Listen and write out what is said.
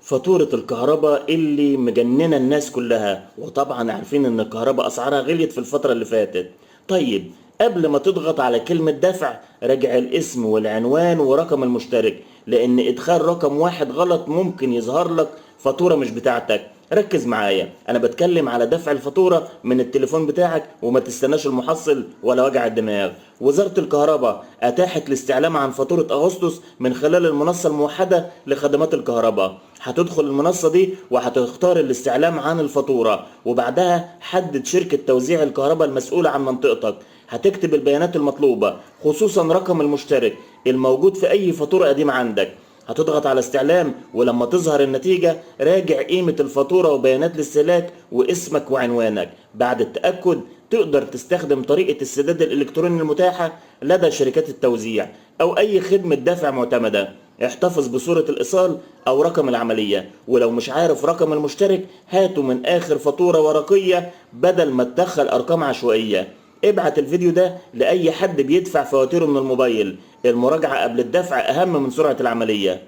فاتورة الكهرباء اللي مجننة الناس كلها، وطبعا عارفين ان الكهرباء اسعارها غليت في الفترة اللي فاتت. طيب، قبل ما تضغط على كلمة دفع راجع الاسم والعنوان ورقم المشترك، لان ادخال رقم واحد غلط ممكن يظهر لك فاتورة مش بتاعتك. ركز معايا، انا بتكلم على دفع الفاتورة من التليفون بتاعك، وما تستناش المحصل ولا وجع الدماغ. وزارة الكهرباء اتاحت الاستعلام عن فاتورة اغسطس من خلال المنصة الموحدة لخدمات الكهرباء. هتدخل المنصة دي وهتختار الاستعلام عن الفاتورة، وبعدها حدد شركة توزيع الكهرباء المسؤولة عن منطقتك. هتكتب البيانات المطلوبة، خصوصا رقم المشترك الموجود في اي فاتورة قديمة عندك. هتضغط على استعلام، ولما تظهر النتيجة راجع قيمة الفاتورة وبيانات الاستهلاك واسمك وعنوانك. بعد التأكد تقدر تستخدم طريقة السداد الإلكتروني المتاحة لدى شركات التوزيع أو أي خدمة دفع معتمدة. احتفظ بصورة الإيصال أو رقم العملية، ولو مش عارف رقم المشترك هاته من آخر فاتورة ورقية بدل ما تدخل أرقام عشوائية. ابعت الفيديو ده لأي حد بيدفع فواتيره من الموبايل. المراجعة قبل الدفع أهم من سرعة العملية.